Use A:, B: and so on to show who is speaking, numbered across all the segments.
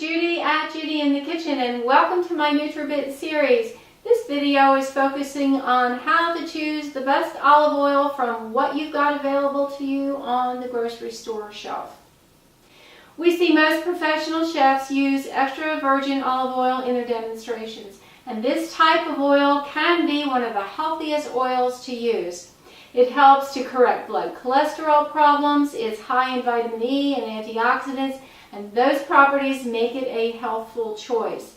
A: is Judy at Judi in the Kitchen, and welcome to my NutriBit series. This video is focusing on how to choose the best olive oil from what you've got available to you on the grocery store shelf. We see most professional chefs use extra virgin olive oil in their demonstrations, and this type of oil can be one of the healthiest oils to use. It helps to correct blood cholesterol problems, it's high in vitamin E and antioxidants, and those properties make it a healthful choice.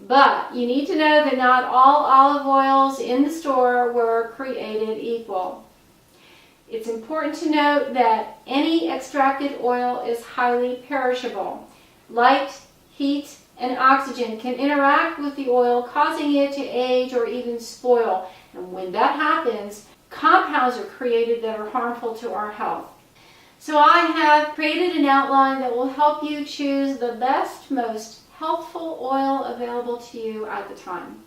A: But you need to know that not all olive oils in the store were created equal. It's important to note that any extracted oil is highly perishable. Light, heat, and oxygen can interact with the oil, causing it to age or even spoil. And when that happens, compounds are created that are harmful to our health. So I have created an outline that will help you choose the best, most healthful oil available to you at the time.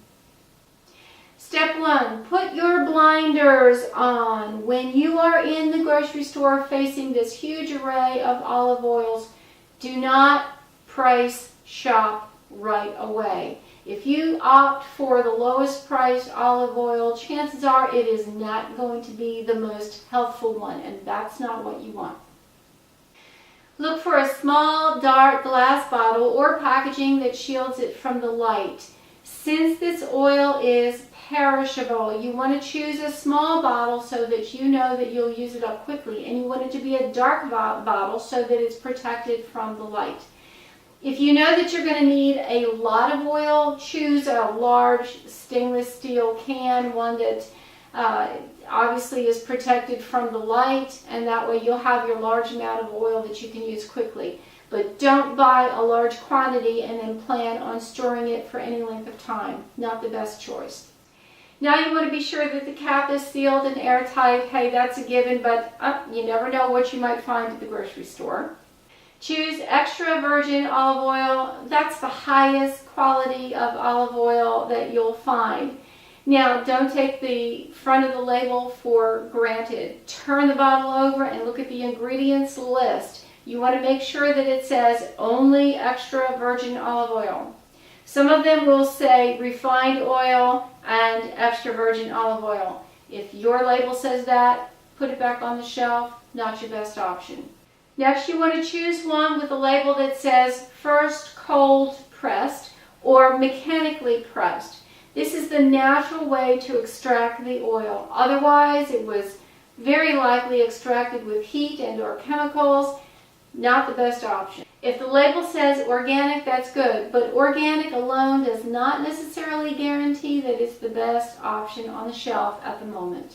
A: Step 1, put your blinders on. When you are in the grocery store facing this huge array of olive oils, do not price shop right away. If you opt for the lowest priced olive oil, chances are it is not going to be the most healthful one, and that's not what you want. Look for a small, dark glass bottle or packaging that shields it from the light. Since this oil is perishable, you want to choose a small bottle so that you know that you'll use it up quickly, and you want it to be a dark bottle so that it's protected from the light. If you know that you're going to need a lot of oil, choose a large stainless steel can, one that obviously is protected from the light, and that way you'll have your large amount of oil that you can use quickly. But don't buy a large quantity and then plan on storing it for any length of time. Not the best choice. Now you want to be sure that the cap is sealed and airtight. Hey, that's a given, but you never know what you might find at the grocery store. Choose extra virgin olive oil. That's the highest quality of olive oil that you'll find. Now, don't take the front of the label for granted. Turn the bottle over and look at the ingredients list. You want to make sure that it says only extra virgin olive oil. Some of them will say refined oil and extra virgin olive oil. If your label says that, put it back on the shelf. Not your best option. Next, you want to choose one with a label that says first cold pressed or mechanically pressed. This is the natural way to extract the oil. Otherwise, it was very likely extracted with heat and or chemicals. Not the best option. If the label says organic, that's good, but organic alone does not necessarily guarantee that it's the best option on the shelf at the moment.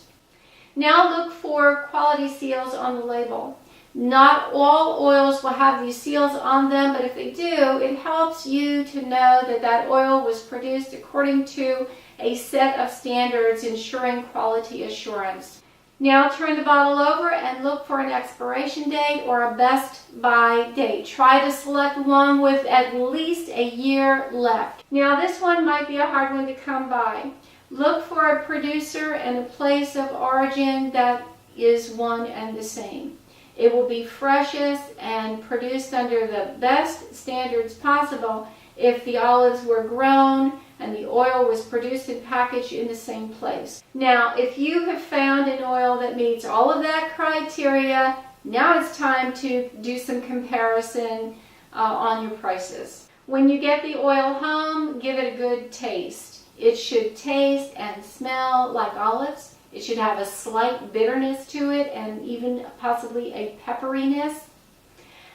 A: Now look for quality seals on the label. Not all oils will have these seals on them, but if they do, it helps you to know that that oil was produced according to a set of standards ensuring quality assurance. Now turn the bottle over and look for an expiration date or a best by date. Try to select one with at least a year left. Now this one might be a hard one to come by. Look for a producer and a place of origin that is one and the same. It will be freshest and produced under the best standards possible if the olives were grown and the oil was produced and packaged in the same place. Now, if you have found an oil that meets all of that criteria, now it's time to do some comparison on your prices. When you get the oil home, give it a good taste. It should taste and smell like olives. It should have a slight bitterness to it and even possibly a pepperiness.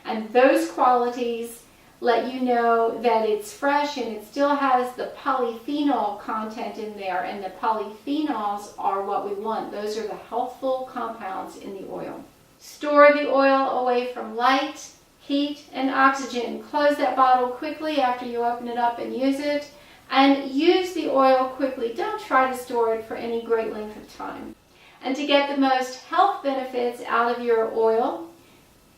A: And those qualities let you know that it's fresh and it still has the polyphenol content in there. And the polyphenols are what we want. Those are the healthful compounds in the oil. Store the oil away from light, heat, and oxygen. Close that bottle quickly after you open it up and use it. And use the oil quickly. Don't try to store it for any great length of time. And to get the most health benefits out of your oil,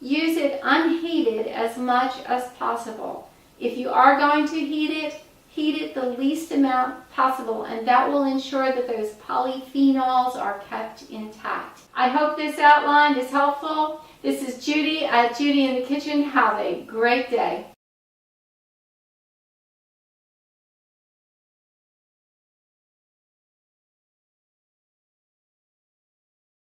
A: use it unheated as much as possible. If you are going to heat it the least amount possible, and that will ensure that those polyphenols are kept intact. I hope this outline is helpful. This is Judi at Judi in the Kitchen. Have a great day.